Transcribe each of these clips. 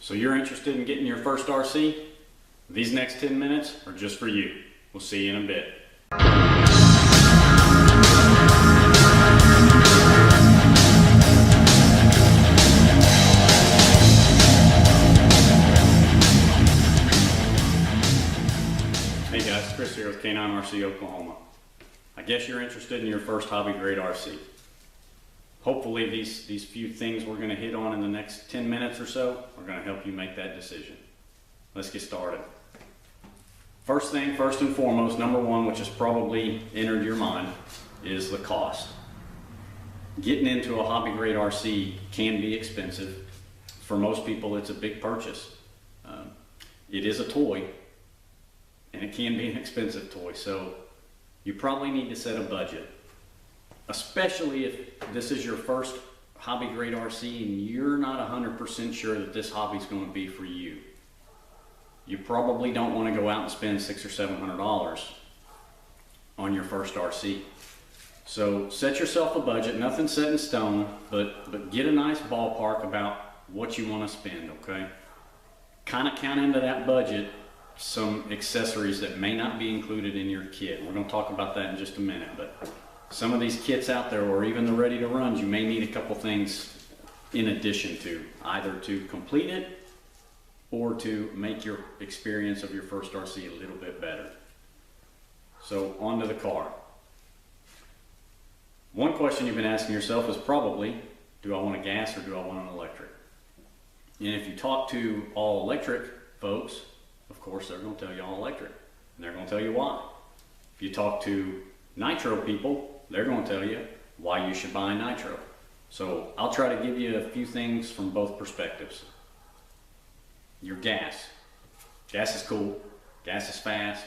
So you're interested in getting your first RC? These next 10 minutes are just for you. We'll see you in a bit. Hey guys, Chris here with K9 RC Oklahoma. I guess you're interested in your first hobby grade RC. Hopefully these few things we're going to hit on in the next 10 minutes or so are going to help you make that decision. Let's get started. First and foremost, number one, which has probably entered your mind, is the cost. Getting into a hobby grade RC can be expensive. For most people, it's a big purchase. It is a toy, and it can be an expensive toy, so you probably need to set a budget. Especially if this is your first hobby grade RC and you're not 100% sure that this hobby is going to be for you. You probably don't want to go out and spend $600 or $700 on your first RC. So set yourself a budget, nothing set in stone, but get a nice ballpark about what you want to spend, okay? Kind of count into that budget some accessories that may not be included in your kit. We're going to talk about that in just a minute, but some of these kits out there, or even the ready to runs, you may need a couple things in addition to, either to complete it or to make your experience of your first RC a little bit better. So on to the car. One question you've been asking yourself is probably, do I want a gas or do I want an electric? And if you talk to all electric folks, of course they're going to tell you all electric, and they're going to tell you why. If you talk to nitro people, they're going to tell you why you should buy a nitro. So I'll try to give you a few things from both perspectives. Your gas. Gas is cool. Gas is fast.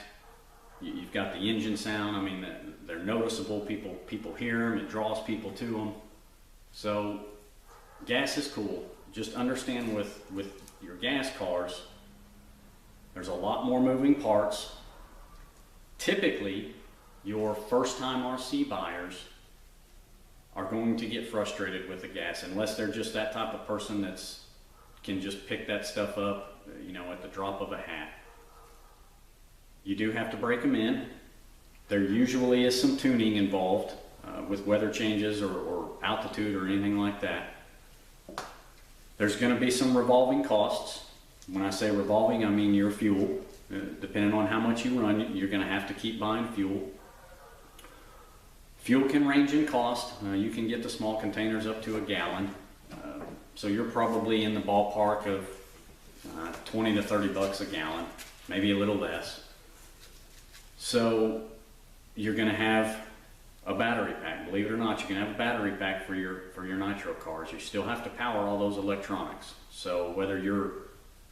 You've got the engine sound. I mean, they're noticeable. People hear them. It draws people to them. So gas is cool. Just understand with your gas cars, there's a lot more moving parts. Typically, your first-time RC buyers are going to get frustrated with the gas unless they're just that type of person that's can just pick that stuff up, you know, at the drop of a hat. You do have to break them in. There usually is some tuning involved with weather changes or altitude or anything like that. There's going to be some revolving costs. When I say revolving, I mean your fuel. Depending on how much you run, you're going to have to keep buying fuel. Fuel can range in cost. You can get the small containers up to a gallon. So you're probably in the ballpark of 20 to 30 bucks a gallon, maybe a little less. So you're going to have a battery pack. Believe it or not, you can have a battery pack for your nitro cars. You still have to power all those electronics. So whether you're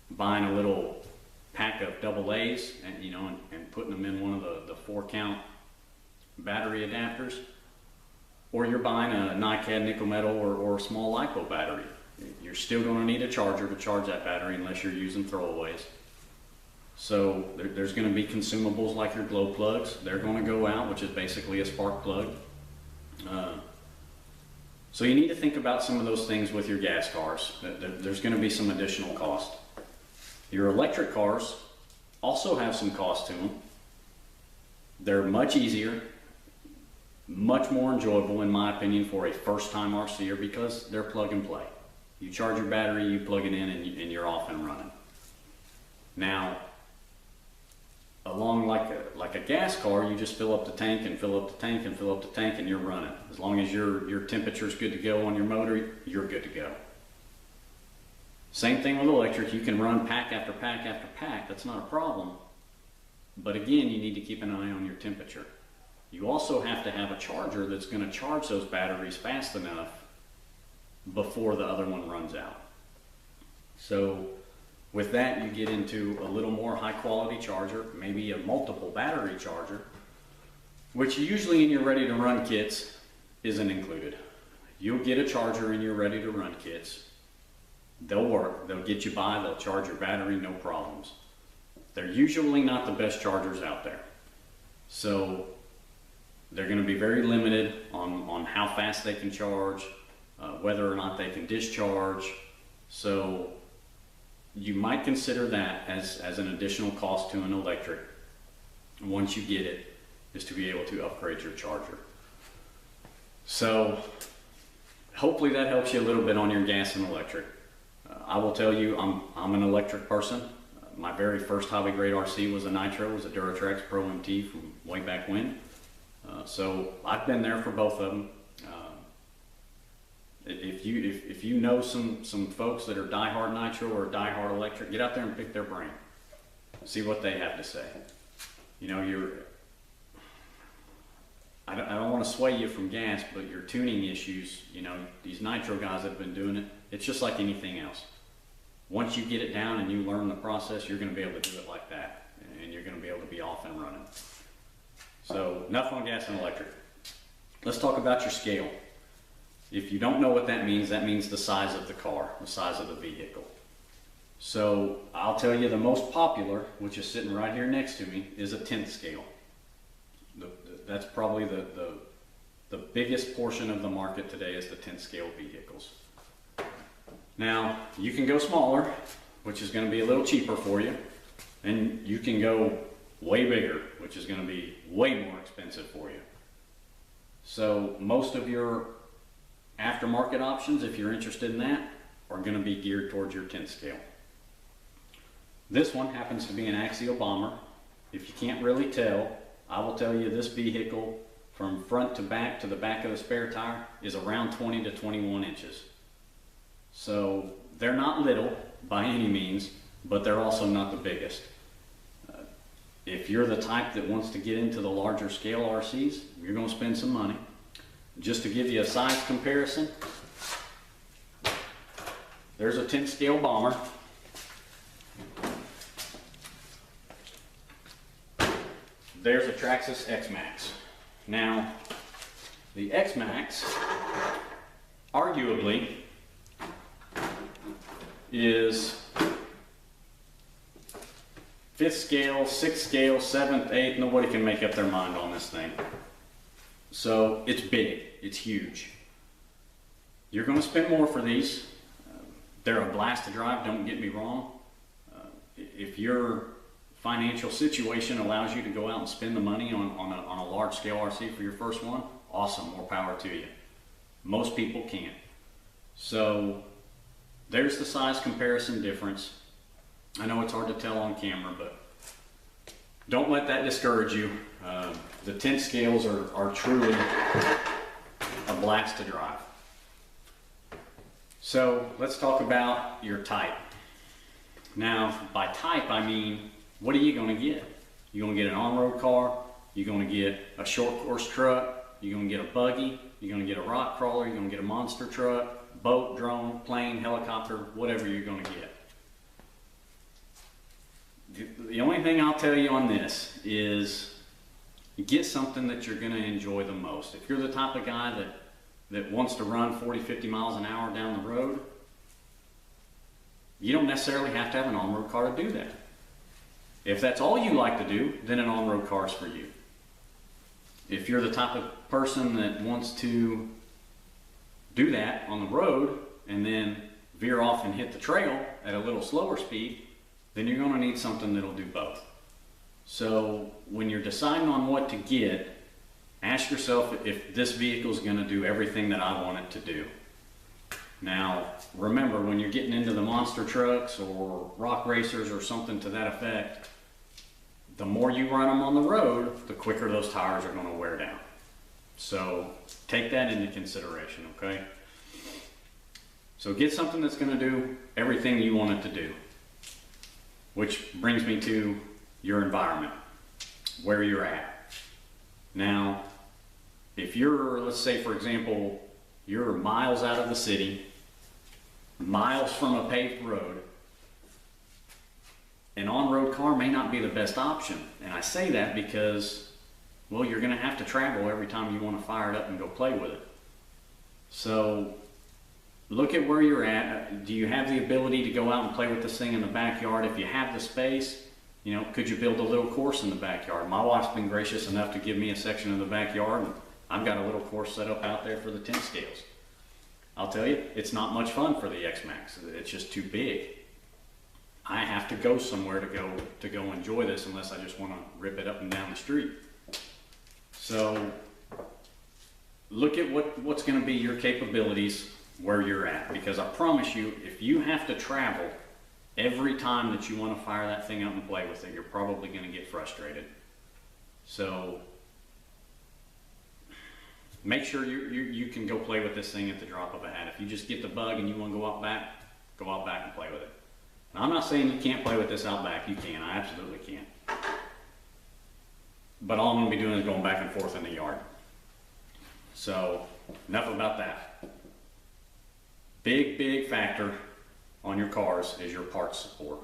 buying a little pack of AA's and putting them in one of the 4-count battery adapters, or you're buying a NiCad nickel metal or small LiPo battery, you're still going to need a charger to charge that battery unless you're using throwaways. So there's going to be consumables like your glow plugs. They're going to go out, which is basically a spark plug. So you need to think about some of those things with your gas cars. There's going to be some additional cost. Your electric cars also have some cost to them. They're much easier, much more enjoyable in my opinion for a first-time RCer because they're plug and play. You charge your battery, you plug it in, and you're off and running. Now, along like a gas car, you just fill up the tank and fill up the tank and fill up the tank and you're running. As long as your temperature's good to go on your motor, you're good to go. Same thing with electric. You can run pack after pack after pack. That's not a problem. But again, you need to keep an eye on your temperature. You also have to have a charger that's going to charge those batteries fast enough before the other one runs out. So with that, you get into a little more high quality charger, maybe a multiple battery charger, which usually in your ready to run kits isn't included. You'll get a charger in your ready to run kits. They'll work, they'll get you by, they'll charge your battery, no problems. They're usually not the best chargers out there. So they're going to be very limited on how fast they can charge, whether or not they can discharge. So you might consider that as an additional cost to an electric once you get it, is to be able to upgrade your charger. So hopefully that helps you a little bit on your gas and electric. I will tell you, I'm an electric person. My very first hobby grade RC was a Nitro, was a Duratrax Pro MT from way back when. So I've been there for both of them. If you know some folks that are diehard Nitro or diehard electric, get out there and pick their brain. See what they have to say. You know, I don't want to sway you from gas, but your tuning issues, you know, these Nitro guys that have been doing it, it's just like anything else. Once you get it down and you learn the process, you're going to be able to do it like that, and you're going to be able to be off and running. So enough on gas and electric. Let's talk about your scale. If you don't know what that means the size of the car, the size of the vehicle. So I'll tell you the most popular, which is sitting right here next to me, is a 10th scale. That's probably the biggest portion of the market today is the 10th scale vehicles. Now, you can go smaller, which is going to be a little cheaper for you, and you can go way bigger, which is going to be way more expensive for you. So most of your aftermarket options, if you're interested in that, are going to be geared towards your 10th scale. This one happens to be an axial bomber. If you can't really tell, I will tell you this vehicle from front to the back of the spare tire is around 20 to 21 inches. So they're not little by any means, but they're also not the biggest. If you're the type that wants to get into the larger scale RCs, you're going to spend some money. Just to give you a size comparison, there's a 10th scale bomber. There's a Traxxas X-Max. Now, the X-Max, arguably, is 5th scale, 6th scale, 7th, 8th, nobody can make up their mind on this thing. So it's big, it's huge. You're going to spend more for these. They're a blast to drive, don't get me wrong. If your financial situation allows you to go out and spend the money on a large scale RC for your first one, awesome, more power to you. Most people can't. So there's the size comparison difference. I know it's hard to tell on camera, but don't let that discourage you. The 10th scales are truly a blast to drive. So let's talk about your type. Now, by type, I mean, what are you going to get? You're going to get an on-road car, you're going to get a short course truck, you're going to get a buggy, you're going to get a rock crawler, you're going to get a monster truck, boat, drone, plane, helicopter, whatever you're going to get. The only thing I'll tell you on this is get something that you're going to enjoy the most. If you're the type of guy that wants to run 40, 50 miles an hour down the road, you don't necessarily have to have an on-road car to do that. If that's all you like to do, then an on-road car is for you. If you're the type of person that wants to do that on the road and then veer off and hit the trail at a little slower speed, then you're going to need something that'll do both. So when you're deciding on what to get, ask yourself if this vehicle is going to do everything that I want it to do. Now, remember, when you're getting into the monster trucks or rock racers or something to that effect, the more you run them on the road, the quicker those tires are going to wear down. So take that into consideration, okay? So get something that's going to do everything you want it to do. Which brings me to your environment, where you're at. Now, if you're, let's say for example, you're miles out of the city, miles from a paved road, an on-road car may not be the best option. And I say that because, well, you're going to have to travel every time you want to fire it up and go play with it. So look at where you're at. Do you have the ability to go out and play with this thing in the backyard? If you have the space, you know, could you build a little course in the backyard? My wife's been gracious enough to give me a section of the backyard, and I've got a little course set up out there for the 10 scales. I'll tell you, it's not much fun for the X-Max. It's just too big. go somewhere to go enjoy this unless I just want to rip it up and down the street. So look at what's going to be your capabilities where you're at, because I promise you, if you have to travel every time that you want to fire that thing up and play with it, you're probably going to get frustrated. So make sure you can go play with this thing at the drop of a hat. If you just get the bug and you want to go out back and play with it. Now, I'm not saying you can't play with this out back. You can. I absolutely can. But all I'm going to be doing is going back and forth in the yard. So enough about that. Big factor on your cars is your parts support.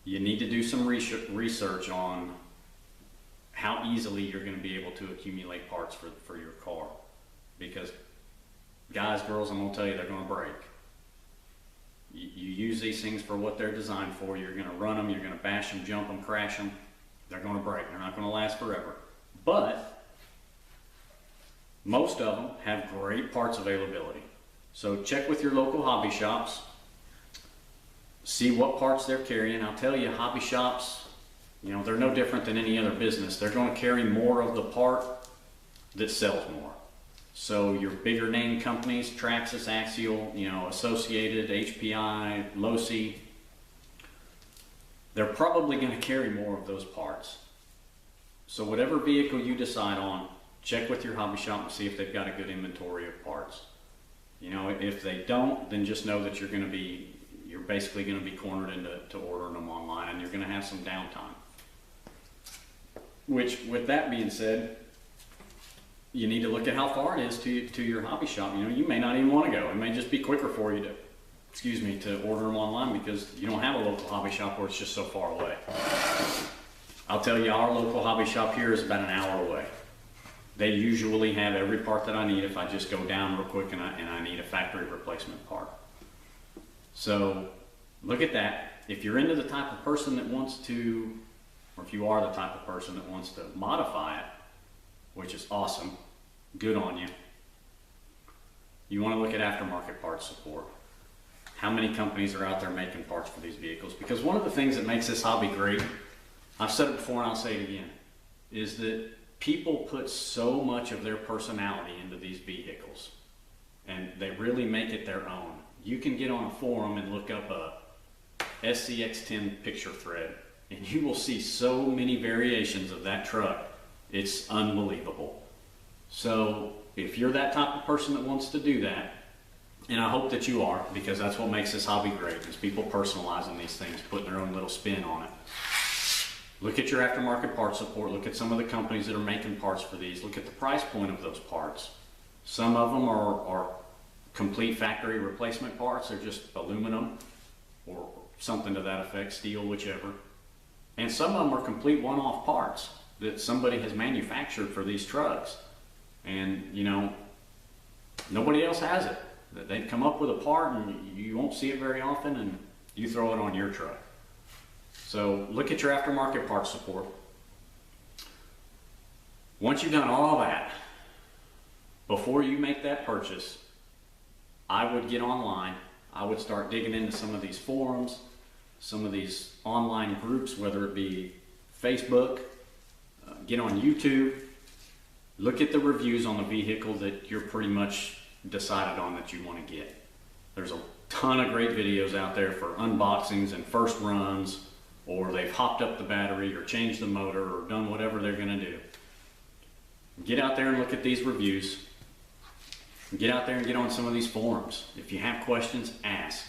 You need to do some research on how easily you're going to be able to accumulate parts for your car. Because guys, girls, I'm going to tell you, they're going to break. You use these things for what they're designed for. You're going to run them, you're going to bash them, jump them, crash them. They're going to break. They're not going to last forever. But most of them have great parts availability. So check with your local hobby shops. See what parts they're carrying. I'll tell you, hobby shops, you know, they're no different than any other business. They're going to carry more of the part that sells more. So your bigger name companies, Traxxas, Axial, you know, Associated, HPI, Losi, they're probably going to carry more of those parts. So whatever vehicle you decide on, check with your hobby shop and see if they've got a good inventory of parts. You know, if they don't, then just know that you're basically going to be cornered into ordering them online, and you're going to have some downtime. Which, with that being said, you need to look at how far it is to your hobby shop. You know, you may not even want to go. It may just be quicker for you to order them online because you don't have a local hobby shop where it's just so far away. I'll tell you, our local hobby shop here is about an hour away. They usually have every part that I need if I just go down real quick and I need a factory replacement part. So look at that. If you're into the type of person that wants to, or if you are the type of person that wants to modify it, which is awesome, good on you. You want to look at aftermarket parts support. How many companies are out there making parts for these vehicles? Because one of the things that makes this hobby great, I've said it before and I'll say it again, is that people put so much of their personality into these vehicles, and they really make it their own. You can get on a forum and look up a SCX10 picture thread, and you will see so many variations of that truck. It's unbelievable. So if you're that type of person that wants to do that, and I hope that you are, because that's what makes this hobby great, is people personalizing these things, putting their own little spin on it. Look at your aftermarket parts support. Look at some of the companies that are making parts for these. Look at the price point of those parts. Some of them are complete factory replacement parts. They're just aluminum or something to that effect, steel, whichever. And some of them are complete one-off parts that somebody has manufactured for these trucks. And, you know, nobody else has it. They've come up with a part and you won't see it very often, and you throw it on your truck. So look at your aftermarket parts support. Once you've done all that, before you make that purchase, I would get online. I would start digging into some of these forums, some of these online groups, whether it be Facebook, get on YouTube, look at the reviews on the vehicle that you're pretty much decided on that you want to get. There's a ton of great videos out there for unboxings and first runs, or they've hopped up the battery or changed the motor or done whatever they're going to do. Get out there and look at these reviews. Get out there and get on some of these forums. If you have questions, ask.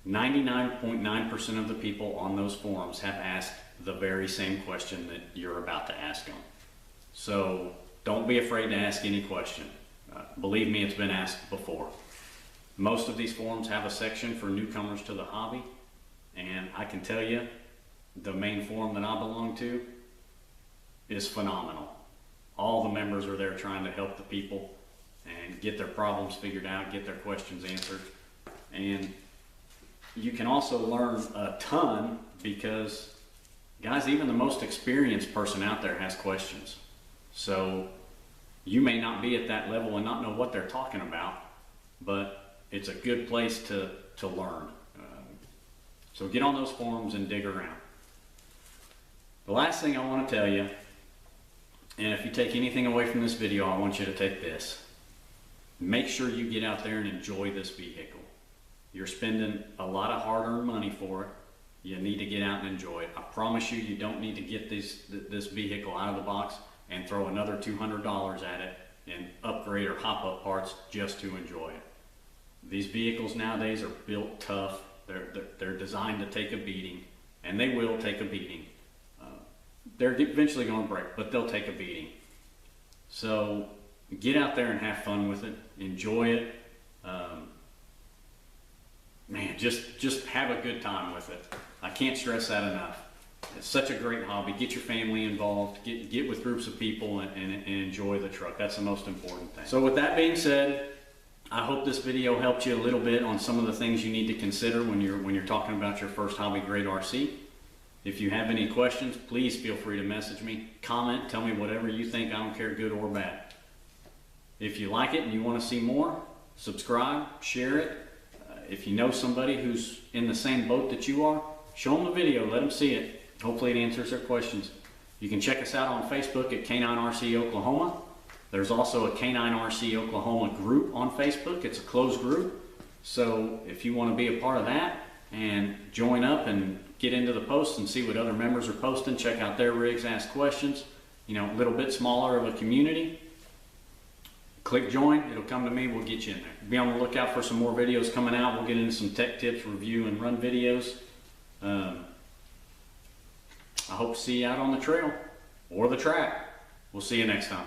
99.9% of the people on those forums have asked the very same question that you're about to ask them. So don't be afraid to ask any question. Believe me, it's been asked before. Most of these forums have a section for newcomers to the hobby, and I can tell you, the main forum that I belong to is phenomenal. All the members are there trying to help the people and get their problems figured out, get their questions answered. And you can also learn a ton because, guys, even the most experienced person out there has questions. So you may not be at that level and not know what they're talking about, but it's a good place to learn. So get on those forums and dig around. The last thing I want to tell you, and if you take anything away from this video, I want you to take this. Make sure you get out there and enjoy this vehicle. You're spending a lot of hard-earned money for it. You need to get out and enjoy it. I promise you, you don't need to get this vehicle out of the box and throw another $200 at it and upgrade or hop up parts just to enjoy it. These vehicles nowadays are built tough. They're designed to take a beating, and they will take a beating. They're eventually going to break, but they'll take a beating. So get out there and have fun with it. Enjoy it. Man, just have a good time with it. I can't stress that enough. It's such a great hobby. Get your family involved. Get with groups of people and enjoy the truck. That's the most important thing. So with that being said, I hope this video helped you a little bit on some of the things you need to consider when you're talking about your first hobby grade RC. If you have any questions, please feel free to message me, comment, tell me whatever you think. I don't care, good or bad. If you like it and you want to see more, subscribe, share it. If you know somebody who's in the same boat that you are, show them the video, let them see it. Hopefully it answers their questions. You can check us out on Facebook at K9 RC Oklahoma. There's also a K9 RC Oklahoma group on Facebook. It's a closed group. So if you want to be a part of that and join up and get into the posts and see what other members are posting, check out their rigs, ask questions, you know, a little bit smaller of a community. Click join, it'll come to me, we'll get you in there. Be on the lookout for some more videos coming out. We'll get into some tech tips, review, and run videos. I hope to see you out on the trail or the track. We'll see you next time.